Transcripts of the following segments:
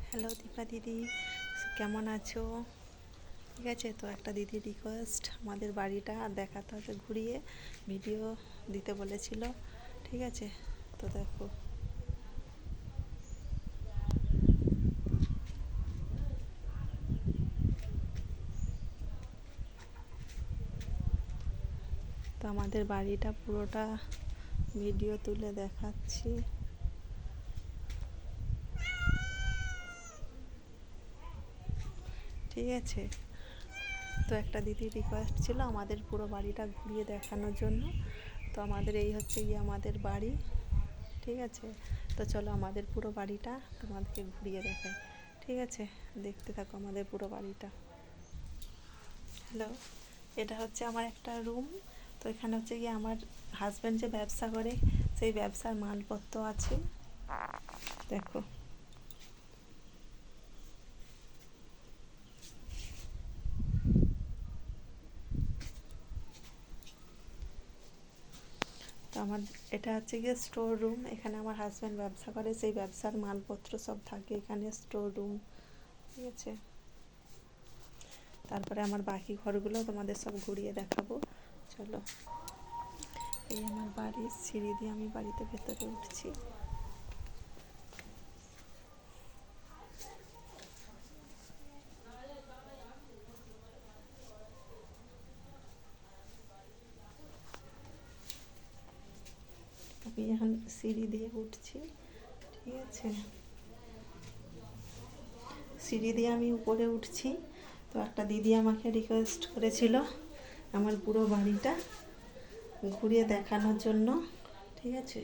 Hello Dipa দিদি, কেমন আছো? ঠিক আছে, তো একটা দিদির রিকোয়েস্ট, আমাদের বাড়িটা দেখাতে হবে, ঘুরিয়ে ভিডিও দিতে বলেছিল। ঠিক আছে, তো দেখো। তো আমাদের বাড়িটা পুরোটা ভিডিও তুলে দেখাচ্ছি। ঠিক আছে, তো একটা দিদির রিকোয়েস্ট ছিল আমাদের পুরো বাড়িটা ঘুরিয়ে দেখানোর জন্য। তো আমাদের এই হচ্ছে গিয়ে আমাদের বাড়ি। ঠিক আছে, তো চলো আমাদের পুরো বাড়িটা তোমাদেরকে ঘুরিয়ে দেখাই। ঠিক আছে, দেখতে থাকো আমাদের পুরো বাড়িটা। হ্যালো, এটা হচ্ছে আমার একটা রুম। তো এখানে হচ্ছে গিয়ে আমার হাজব্যান্ড যে ব্যবসা করে সেই ব্যবসার মালপত্র আছে, দেখো। তো আমার এটা হচ্ছে গিয়ে স্টোর রুম। এখানে আমার হাজব্যান্ড ব্যবসা করে, সেই ব্যবসার মালপত্র সব থাকে এখানে, স্টোর রুম। ঠিক আছে, তারপরে আমার বাকি ঘরগুলো তোমাদের সব ঘুরিয়ে দেখাবো, চলো। এই আমার বাড়ির সিঁড়ি দিয়ে আমি বাড়িতে ভেতরে উঠছি। আমি এখন সিঁড়ি দিয়ে উঠছি। ঠিক আছে, সিঁড়ি দিয়ে আমি উপরে উঠছি। তো একটা দিদি আমাকে রিকোয়েস্ট করেছিল আমার পুরো বাড়িটা ঘুরিয়ে দেখানোর জন্য। ঠিক আছে,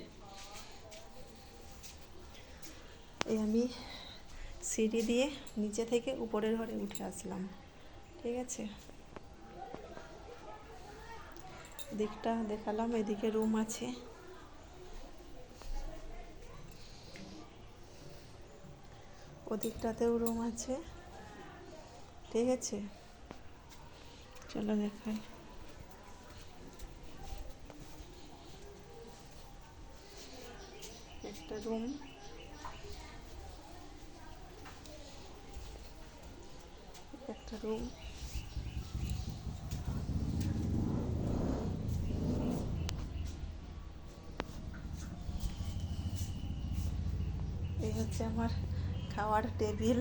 এই আমি সিঁড়ি দিয়ে নিচে থেকে উপরের ঘরে উঠে আসলাম। ঠিক আছে, দিকটা দেখালাম, এদিকে রুম আছে। ওদিকটাতেও রুম আছে। ঠিক আছে, চলো দেখাই। একটা রুম, একটা রুম। এই হচ্ছে আমার খাওয়ার টেবিল।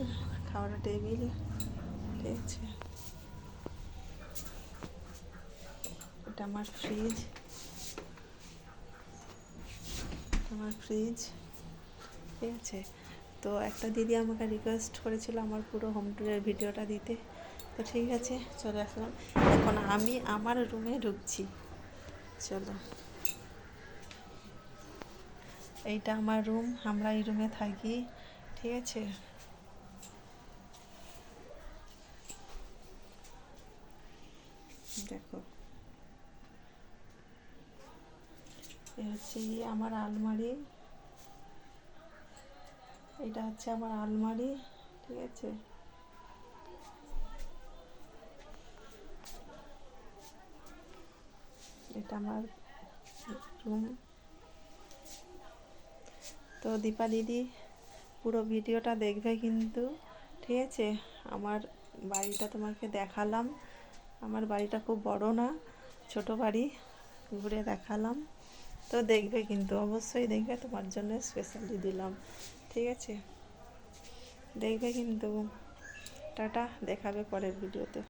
ঠিক আছে, এটা আমার ফ্রিজ। ঠিক আছে, তো একটা দিদি আমাকে রিকোয়েস্ট করেছিল আমার পুরো হোম ট্যুরের ভিডিওটা দিতে। তো ঠিক আছে, চলে আসলাম। এখন আমি আমার রুমে ঢুকছি, চলো। এইটা আমার রুম, আমরা এই রুমে থাকি। ঠিক আছে, দেখো। এই হচ্ছে আমার আলমারি। এটা হচ্ছে আমার আলমারি। ঠিক আছে, এটা আমার রুম। তো দীপা দিদি পুরো ভিডিওটা দেখবে কিন্তু। ঠিক আছে, আমার বাড়িটা তোমাকে দেখালাম। আমার বাড়িটা খুব বড় না, ছোট বাড়ি, ঘুরে দেখালাম। তো দেখবে কিন্তু, অবশ্যই দেখবে, তোমার জন্য স্পেশালি দিলাম। ঠিক আছে, দেখবে কিন্তু। টাটা, দেখাবে পরের ভিডিওতে।